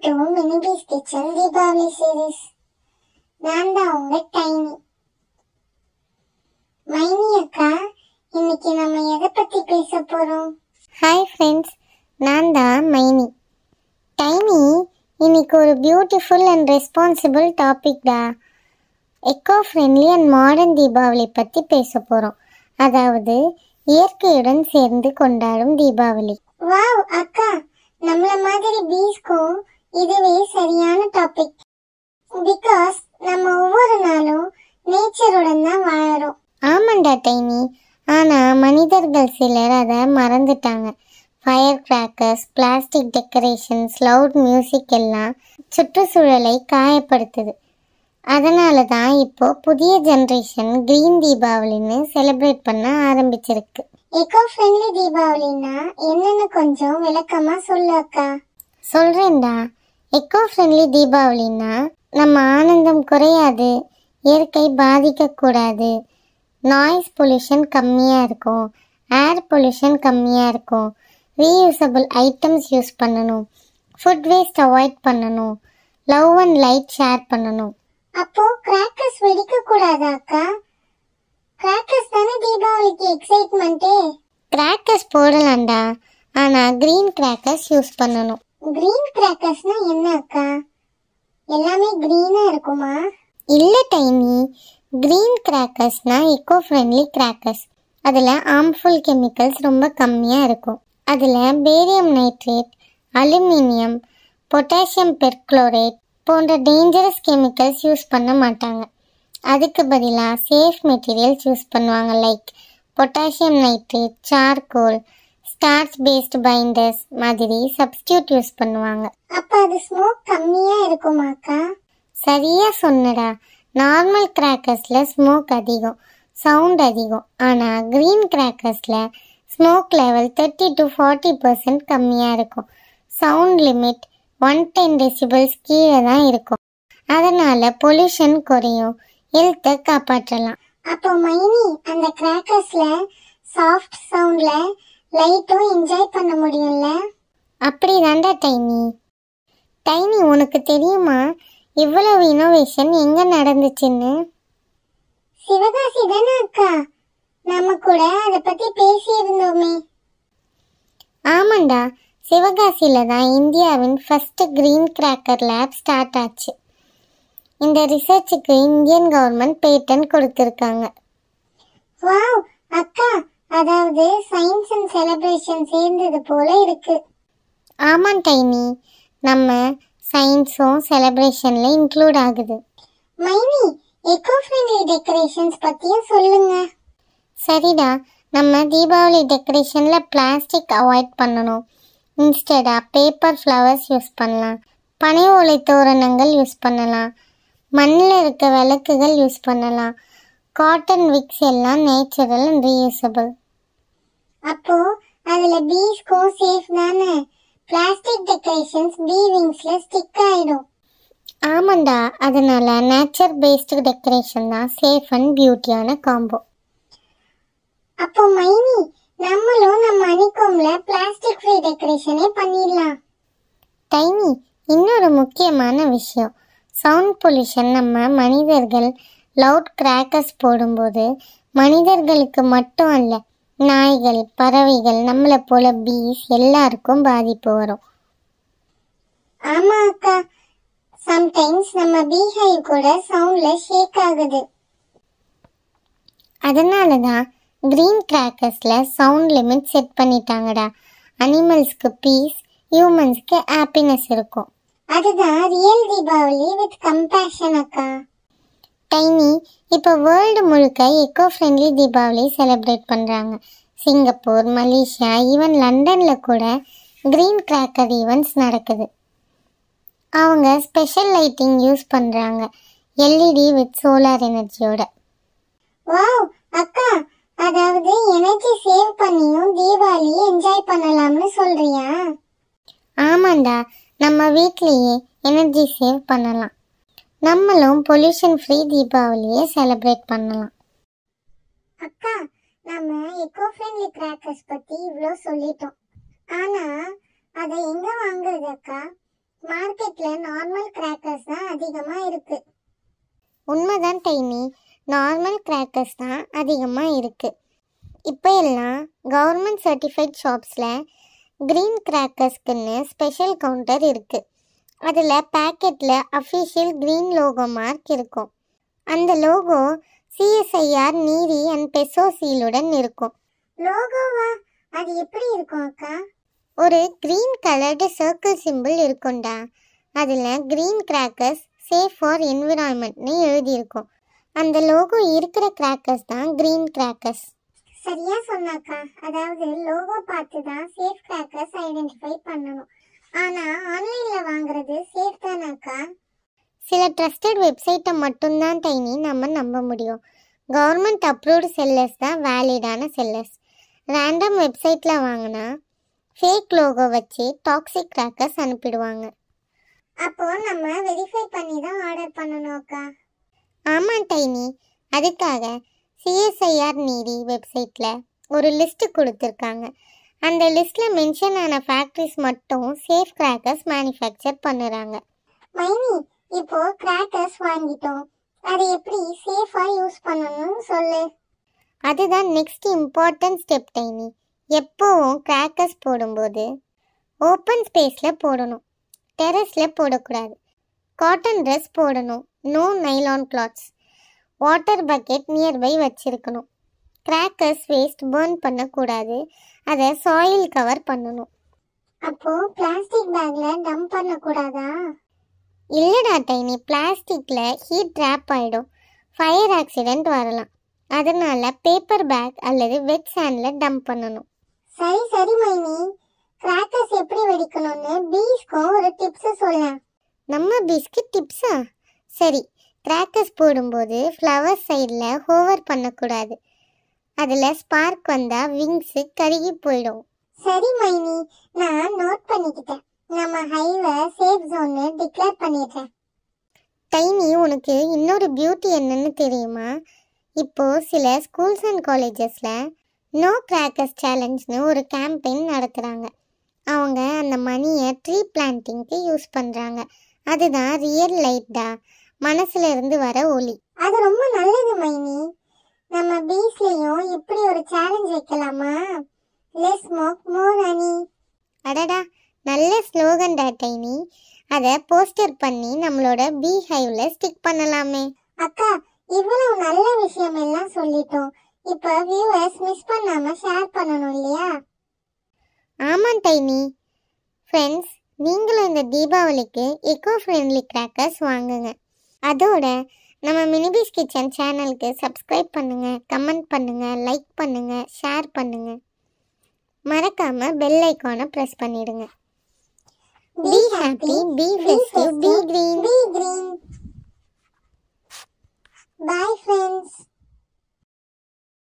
to Minibees Kitchen Deepavali series. நான் தான் உங்க டைனி. மைனி அக்கா, இன்னைக்கு நம்ம எதை பத்தி பேச போறோம்? ஹாய் ஃப்ரெண்ட்ஸ், நான் தான் மைனி. டைனி, இன்னைக்கு ஒரு பியூட்டிஃபுல் அண்ட் ரெஸ்பான்சிபிள் டாபிக் டா. Echo friendly and modern Deepavali பற்றி பேச போகிறோம். அதாவது இயற்கையுடன் சேர்ந்து கொண்டாடும் தீபாவளி. வாவ் அக்கா, நம்மள மாதிரி பீஸ்க்கும் இதுவே சரியான டாபிக். பிகாஸ் நம்ம ஒவ்வொரு நாளும் நேச்சருடன் தான் வாழறோம். ஆமாண்டா டைனி, ஆனால் மனிதர்கள் சிலர் அதை மறந்துட்டாங்க. Fire crackers, plastic decorations, loud music எல்லாம் சுற்றுச்சூழலை காயப்படுத்துது. அதனால தான் இப்போ புதிய ஜென்ரேஷன் கிரீன் தீபாவளின்னு செலிப்ரேட் பண்ண ஆரம்பிச்சிருக்கு. எக்கோ ஃப்ரெண்ட்லி தீபாவளின்னா என்னன்னு கொஞ்சம் விளக்கமா சொல்லு அக்கா. சொல்றேன்டா. எக்கோ ஃப்ரெண்ட்லி தீபாவளின்னா நம்ம ஆனந்தம் குறையாது, இயற்கை பாதிக்கக்கூடாது, நாய்ஸ் பொல்யூஷன் கம்மியாக இருக்கும், ஏர் பொல்யூஷன் கம்மியாக இருக்கும், ரீயூசபிள் ஐட்டம்ஸ் யூஸ் பண்ணணும், ஃபுட் வேஸ்ட் அவாய்ட் பண்ணணும், லவ் அண்ட் லைட் ஷேர் பண்ணணும். அப்போ கிராக்கர்ஸ் வெடிக்க கூடாதா அக்கா? கிராக்கர்ஸ் தானே தீபாவளிக்கு எக்ஸைட்மெண்ட்டே. கிராக்கர்ஸ் போடலாம்டா, ஆனால் க்ரீன் கிராக்கர்ஸ் யூஸ் பண்ணணும். கிரீன் கிராக்கர்ஸ்னா என்ன அக்கா? எல்லாமே கிரீனா இருக்குமா? இல்லை டைனி, க்ரீன் கிராக்கர்ஸ்னா எக்கோ ஃப்ரெண்ட்லி கிராக்கர்ஸ். அதில் ஹார்ம்ஃபுல் கெமிக்கல்ஸ் ரொம்ப கம்மியாக இருக்கும். அதில் barium nitrate, aluminium, potassium perchlorate போன்ற டேஞ்சரஸ் கெமிக்கல்ஸ் யூஸ் பண்ண மாட்டாங்க. அதுக்கு பதிலாக சேஃப் மெட்டீரியல்ஸ் யூஸ் பண்ணுவாங்க. Like potassium nitrate, charcoal, starch paste binders மாதிரி சப்ஸ்டியூட் யூஸ் பண்ணுவாங்க. அப்போ அது ஸ்மோக் கம்மியா இருக்குமாக்கா? சரியா சொன்னடா. நார்மல் கிராக்கர்ஸில் ஸ்மோக் அதிகம், சவுண்ட் அதிகம். ஆனால் க்ரீன் கிராக்கர்ஸில் ஸ்மோக் லெவல் 30 to 40% கம்மியாக இருக்கும். சவுண்ட் லிமிட் 110 டெசிபிள்ஸ் கீழே தான் இருக்கும். அதனால் பொல்யூஷன் குறையும், ஹெல்த்தை காப்பாற்றலாம். அப்போ மைனி, அந்த கிராக்கர்ஸ்ல சாஃப்ட் சவுண்ட்ல லைட்டும் என்ஜாய் பண்ண முடியும்ல? அப்படி தாண்டா டைனி. டைனி, உனக்கு தெரியுமா இவ்வளவு இனோவேஷன் எங்கே நடந்துச்சுன்னு? சிவகாசி தானே அக்கா? நம்ம கூட அதை பத்தி பேசியிருந்தோமே. ஆமாண்டா, சிவகாசியில் தான் இந்தியாவின் first green cracker lab start ஆச்சு. இந்த ரிசர்ச்சுக்கு இந்தியன் கவர்மெண்ட் பேட்டன் கொடுத்துருக்காங்க. வாவ் அக்கா, அதாவது சயின்ஸ் அண்ட் செலிப்ரேஷன் சேர்ந்தது போல இருக்கு. ஆமாம் டைனி, நம்ம சயின்ஸும் செலிப்ரேஷனில் இன்க்ளூட் ஆகுது. மைனி, எக்கோ ஃப்ரெண்ட்லி டெக்கரேஷன்ஸ் பத்தியும் சொல்லுங்க. சரிடா, நம்ம தீபாவளி டெக்கரேஷனில் பிளாஸ்டிக் அவாய்ட் பண்ணணும். இன்ஸ்டடாக பேப்பர் ஃப்ளவர்ஸ் யூஸ் பண்ணலாம், பனை ஓலை தோரணங்கள் யூஸ் பண்ணலாம், மண்ணில் இருக்க விளக்குகள் யூஸ் பண்ணலாம், காட்டன் விக்ஸ் எல்லாம் நேச்சுரல் அண்ட் ரீயூசபிள். அப்போ அதுல பீஸ்க்கும் சேஃப் தானே? பிளாஸ்டிக் டெக்கரேஷன்ஸ் பீ விங்ஸ்ல ஸ்டிக் ஆயிடும். ஆமாண்டா, அதனால நேச்சர் பேஸ்டு டெக்கரேஷன் தான் சேஃப் அண்ட் பியூட்டியான காம்போ. அப்போ மைனி, நம்மளும் நம்ம அனிகோம்ல பிளாஸ்டிக் ஃப்ரீ டெக்கரேஷனே பண்ணிடலாம். டைனி, இன்னொரு முக்கியமான விஷயம், சவுண்ட் பொல்யூஷன். நம்ம மனிதர்கள் லவுட் கிராக்கர்ஸ் போடும்போது மனிதர்களுக்கு மட்டும் அல்ல, நாய்கள், பறவைகள், நம்மளை போல பீஸ் எல்லாருக்கும் பாதிப்பு வரும். ஆமா அக்கா, சம்டைம்ஸ் நம்ம பீஹைவ் கூட சவுண்ட்ல ஷேக் ஆகுது. அதனால தான் கிரீன் கிராக்கர்ஸில் சவுண்ட் லிமிட் செட் பண்ணிட்டாங்கடா. அனிமல்ஸ்க்கு பீஸ், ஹியூமன்ஸ்க்கு ஹாப்பினஸ் இருக்கும். அதுதான் ரியல் தீபாவளி வித் கம்பேஷன் அக்கா. டைனி, இப்போ வேர்ல்டு முழுக்க எக்கோ ஃப்ரெண்ட்லி தீபாவளி செலிப்ரேட் பண்ணுறாங்க. சிங்கப்பூர், மலேசியா, ஈவன் லண்டனில் கூட க்ரீன் கிராக்கர் ஈவெண்ட்ஸ் நடக்குது. அவங்க ஸ்பெஷல் லைட்டிங் யூஸ் பண்ணுறாங்க, எல்இடி வித் சோலார் எனர்ஜியோட. வாவ் அக்கா, அதாவது எனர்ஜி சேவ் பண்ணியும் தீபாவளியை என்ஜாய் பண்ணலாம்னு சொல்றியா? ஆமாண்டா, நம்ம வீட்லேயே எனர்ஜி சேவ் பண்ணலாம். நம்மளும் பொல்யூஷன் ஃப்ரீ தீபாவளியை செலிப்ரேட் பண்ணலாம். அக்கா, நம்ம எக்கோ ஃப்ரெண்ட்லி கிராக்கர்ஸ் பத்தி இவ்வளோ சொல்லிட்டோம். ஆனா அதை எங்க வாங்குறது அக்கா? மார்க்கெட்ல நார்மல் கிராக்கர்ஸ் தான் அதிகமா இருக்கு. உண்மைதான் டைனி, நார்மல் கிராக்கர்ஸ் தான் அதிகமாக இருக்குது. இப்போ எல்லாம் கவர்மெண்ட் சர்டிஃபைட் ஷாப்ஸில் க்ரீன் கிராக்கர்ஸ்க்குன்னு ஸ்பெஷல் கவுண்டர் இருக்குது. அதில் பேக்கெட்டில் அஃபிஷியல் க்ரீன் லோகோ மார்க் இருக்கும். அந்த logo CSIR NEERI and PESO சீலுடன் இருக்கும். லோகோவா? அது எப்படி இருக்கும் அக்கா? ஒரு க்ரீன் கலர்டு சர்க்கிள் சிம்பிள் இருக்கும்டா. அதில் க்ரீன் கிராக்கர்ஸ் சேஃப் ஃபார் என்விரான்மெண்ட்னு எழுதியிருக்கும். அந்த லோகோ இருக்கிற கிராக்கர்ஸ் தான் க்ரீன் கிராக்கர்ஸ். சரியா சொன்னாக்கா. அதாவது லோகோ பார்த்து தான் சேஃப் கிராக்கர்ஸ் ஐடென்டிஃபை பண்ணணும். ஆனா ஆன்லைன்ல வாங்குறது சேஃப் தானாக்கா? சில ட்ரஸ்டட் வெப்சைட்டை மட்டும்தான் டைனி நம்ம நம்ப முடியும். கவர்மெண்ட் அப்ரூவ்டு செல்லர்ஸ் தான் வேலிடான செல்லர்ஸ். ரேண்டம் வெப்சைட்டில் வாங்கினா ஃபேக் லோகோ வச்சு டாக்ஸிக் கிராக்கர்ஸ் அனுப்பிடுவாங்க. அப்போ நம்ம வெரிஃபை பண்ணி தான் ஆர்டர் பண்ணணும் அக்கா. ஆமாம் டைனி, அதுக்காக CSIR நீரி வெப்சைட்டில் ஒரு லிஸ்ட்டு கொடுத்துருக்காங்க. அந்த லிஸ்ட்டில் மென்ஷன் ஆன ஃபேக்ட்ரிஸ் மட்டும் சேஃப் கிராக்கர்ஸ் மேனுஃபேக்சர் பண்ணுறாங்க. மைனி, இப்போ கிராக்கர்ஸ் வாங்கிட்டோம், அதை எப்படி சேஃபா யூஸ் பண்ணணும்னு சொல்லு. அதுதான் நெக்ஸ்ட் இம்பார்ட்டன்ட் ஸ்டெப் டைனி. எப்போவும் கிராக்கர்ஸ் போடும்போது ஓப்பன் ஸ்பேஸில் போடணும், டெரஸில் போடக்கூடாது. காட்டன் ட்ரெஸ் போடணும், no nylon clothes. Water bucket nearby வச்சிருக்கணும். கிராக்கர்ஸ் வேஸ்ட் பர்ன் பண்ணக்கூடாது, அதை சாயில் கவர் பண்ணணும். அப்போ பிளாஸ்டிக் பேக்ல டம்ப் பண்ணக்கூடாதா? இல்லைடா டைனி, பிளாஸ்டிக்கில் ஹீட் ட்ராப் ஆகிடும், ஃபயர் ஆக்சிடெண்ட் வரலாம். அதனால பேப்பர் பேக் அல்லது வெட் சாண்டில் டம்ப் பண்ணணும். சரி சரி மைனி, கிராக்கர்ஸ் எப்படி வெடிக்கணும்னு பீஸ்க்கும் ஒரு டிப்ஸ் சொல்ல. நம்ம பீஸ்க்கு டிப்ஸா? சரி, கிராக்கர்ஸ் போடும்போது ஃப்ளவர் சைடில் ஹோவர் பண்ணக்கூடாது. அதில் ஸ்பார்க் வந்தால் விங்ஸு கருகி போயிடும். சரி மைனி, நான் நோட் பண்ணிக்கிட்டேன். நம்ம ஹைவே சேஃப் ஜோன்னு டிக்ளேர் பண்ணிடுறேன். டைனி, உனக்கு இன்னொரு பியூட்டி என்னன்னு தெரியுமா? இப்போது சில ஸ்கூல்ஸ் அண்ட் காலேஜஸில் நோ கிராக்கர்ஸ் சேலஞ்ச்னு ஒரு கேம்பெயின் நடத்துகிறாங்க. அவங்க அந்த மணியை ட்ரீ பிளான்டிங்க்கு யூஸ் பண்ணுறாங்க. அதுதான் ரியல் லைட்டா, மனசுல இருந்து வர ஒளி. அது ரொம்ப நல்லது மைனி. நம்ம பீஸ்லயும் இப்படி ஒரு சேலஞ்ச் வைக்கலாமா? லெஸ் ஸ்மோக் மோர் ஹனி. அடடா, நல்ல ஸ்லோகன்டா டைனி. அதை போஸ்டர் பண்ணி நம்மளோட பீ ஹைவ்ல ஸ்டிக் பண்ணலாமே. அக்கா, இவ்வளவு நல்ல விஷயம் எல்லாம் சொல்லிட்டோம். இப்ப வியூவர்ஸ் மிஸ் பண்ணாம ஷேர் பண்ணணும் இல்லையா? ஆமாம் டைனி. ஃப்ரெண்ட்ஸ், நீங்களும் இந்த தீபாவளிக்கு எக்கோ ஃப்ரெண்ட்லி கிராக்கர்ஸ் வாங்குங்க. அதோட நம்ம மினிபீஸ் கிச்சன் சேனலுக்கு சப்ஸ்கிரைப் பண்ணுங்கள், கமெண்ட் பண்ணுங்கள், லைக் பண்ணுங்கள், ஷேர் பண்ணுங்கள். மறக்காமல் பெல் ஐக்கானை ப்ரெஸ் பண்ணிடுங்க. Be happy, be festive, be green. Bye friends.